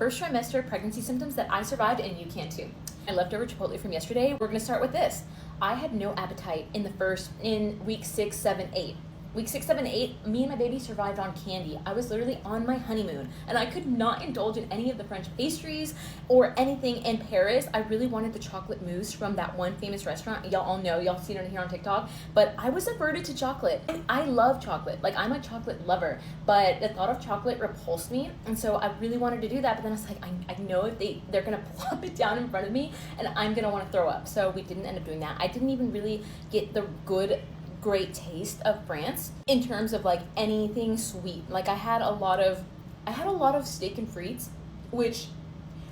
First trimester pregnancy symptoms that I survived and you can too. I leftover Chipotle from yesterday. We're gonna start with this. I had no appetite in week 6, 7, 8. Week 6, 7, 8, me and my baby survived on candy. I was literally on my honeymoon and I could not indulge in any of the French pastries or anything in Paris. I really wanted the chocolate mousse from that one famous restaurant. Y'all all know, y'all seen it here on TikTok, but I was averted to chocolate. And I love chocolate, like I'm a chocolate lover, but the thought of chocolate repulsed me. And so I really wanted to do that, but then I was like, I know if they're gonna plop it down in front of me and I'm gonna wanna throw up. So we didn't end up doing that. I didn't even really get the great taste of France in terms of like anything sweet. Like I had a lot of steak and frites, which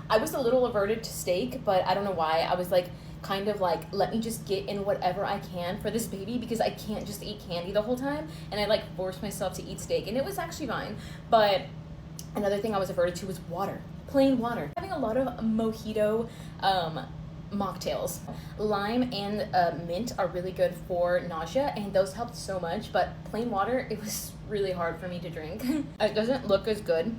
I was a little averted to steak, but I don't know why. I was like kind of like, let me just get in whatever I can for this baby because I can't just eat candy the whole time. And I like forced myself to eat steak and it was actually fine. But another thing I was averted to was water, plain water. Having a lot of mojito mocktails. Lime and mint are really good for nausea and those helped so much, but plain water, it was really hard for me to drink. It doesn't look as good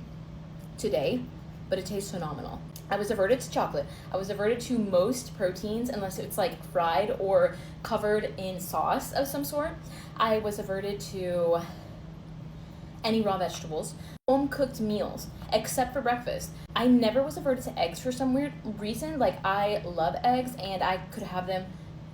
today, but it tastes phenomenal. I was averted to chocolate. I was averted to most proteins unless it's like fried or covered in sauce of some sort. I was averted to any raw vegetables, home cooked meals, except for breakfast. I never was averted to eggs for some weird reason. Like I love eggs and I could have them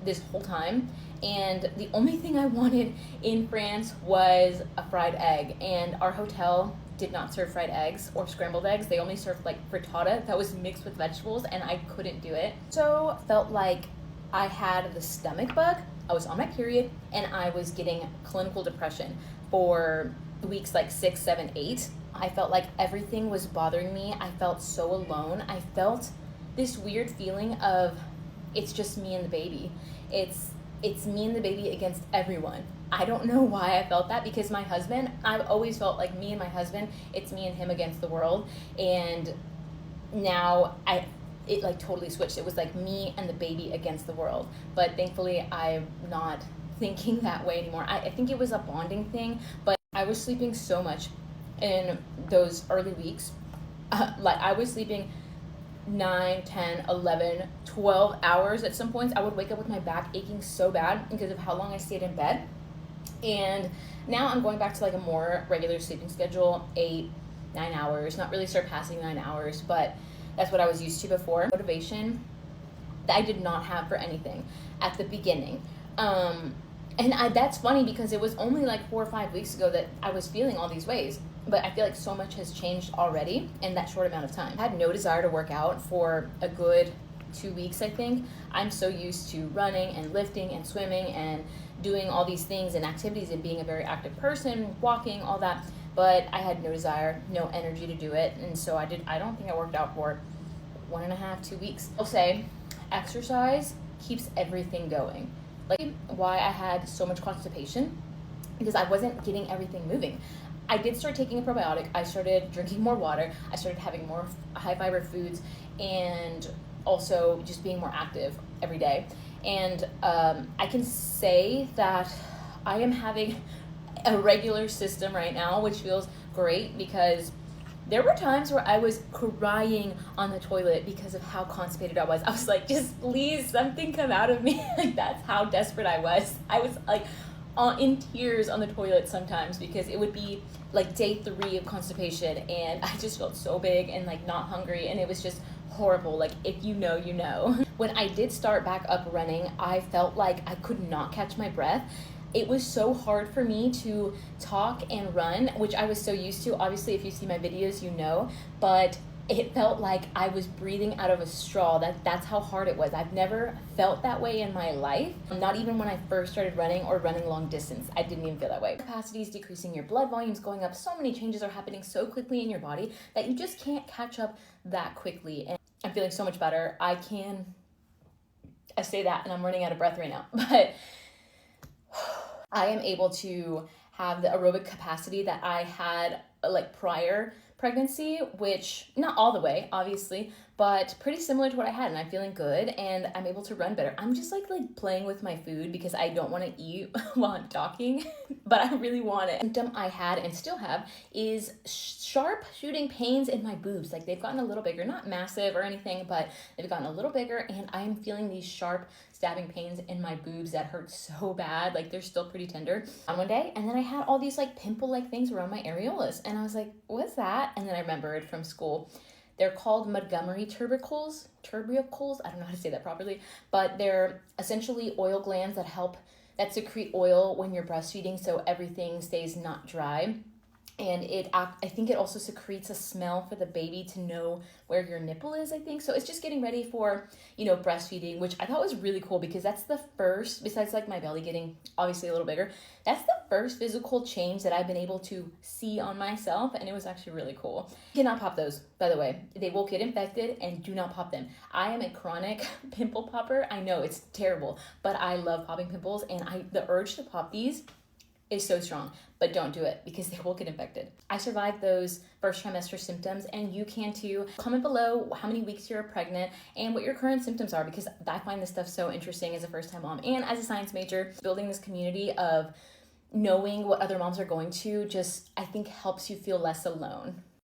this whole time. And the only thing I wanted in France was a fried egg. And our hotel did not serve fried eggs or scrambled eggs. They only served like frittata that was mixed with vegetables and I couldn't do it. So felt like I had the stomach bug. I was on my period and I was getting clinical depression for weeks like 6, 7, 8. I felt like everything was bothering me. I felt so alone. I felt this weird feeling of it's just me and the baby. It's me and the baby against everyone. I don't know why I felt that because my husband, I've always felt like me and my husband, it's me and him against the world. And now it like totally switched. It was like me and the baby against the world. But thankfully I'm not thinking that way anymore. I think it was a bonding thing, but I was sleeping so much in those early weeks. Like I was sleeping 9, 10, 11, 12 hours at some points. I would wake up with my back aching so bad because of how long I stayed in bed. And now I'm going back to like a more regular sleeping schedule, 8, 9 hours, not really surpassing 9 hours, but that's what I was used to before. Motivation that I did not have for anything at the beginning. And that's funny because it was only like 4 or 5 weeks ago that I was feeling all these ways. But I feel like so much has changed already in that short amount of time. I had no desire to work out for a good 2 weeks, I think. I'm so used to running and lifting and swimming and doing all these things and activities and being a very active person, walking, all that. But I had no desire, no energy to do it. And so I don't think I worked out for 1.5, 2 weeks. I'll say exercise keeps everything going. Like why I had so much constipation because I wasn't getting everything moving. I did start taking a probiotic. I started drinking more water. I started having more high fiber foods and also just being more active every day. And I can say that I am having a regular system right now, which feels great because there were times where I was crying on the toilet because of how constipated I was. I was like, just please, something come out of me. Like that's how desperate I was. I was like in tears on the toilet sometimes because it would be like day 3 of constipation and I just felt so big and like not hungry and it was just horrible. Like if you know, you know. When I did start back up running, I felt like I could not catch my breath. It was so hard for me to talk and run, which I was so used to. Obviously, if you see my videos, you know, but it felt like I was breathing out of a straw. That's how hard it was. I've never felt that way in my life. Not even when I first started running or running long distance. I didn't even feel that way. Capacity is decreasing, your blood volume's going up. So many changes are happening so quickly in your body that you just can't catch up that quickly. And I'm feeling so much better. I say that and I'm running out of breath right now, but I am able to have the aerobic capacity that I had like prior pregnancy, which not all the way, obviously, but pretty similar to what I had, and I'm feeling good, and I'm able to run better. I'm just like playing with my food because I don't want to eat while I'm talking, but I really want it. Symptom I had and still have is sharp shooting pains in my boobs. Like they've gotten a little bigger, not massive or anything, but they've gotten a little bigger, and I'm feeling these sharp stabbing pains in my boobs that hurt so bad. Like they're still pretty tender on one day, and then I had all these like pimple like things around my areolas, and I was like, what's that? And then I remembered from school. They're called Montgomery tubercles. Tubercles, I don't know how to say that properly, but they're essentially oil glands that secrete oil when you're breastfeeding, so everything stays not dry. And I think it also secretes a smell for the baby to know where your nipple is, I think. So it's just getting ready for, breastfeeding, which I thought was really cool because that's the first, besides like my belly getting obviously a little bigger, that's the first physical change that I've been able to see on myself. And it was actually really cool. You cannot pop those, by the way. They will get infected, and do not pop them. I am a chronic pimple popper. I know it's terrible, but I love popping pimples, and the urge to pop these is so strong, but don't do it because they will get infected. I survived those first trimester symptoms, and you can too. Comment below how many weeks you're pregnant and what your current symptoms are, because I find this stuff so interesting as a first-time mom and as a science major. Building this community of knowing what other moms are going to just, I think, helps you feel less alone.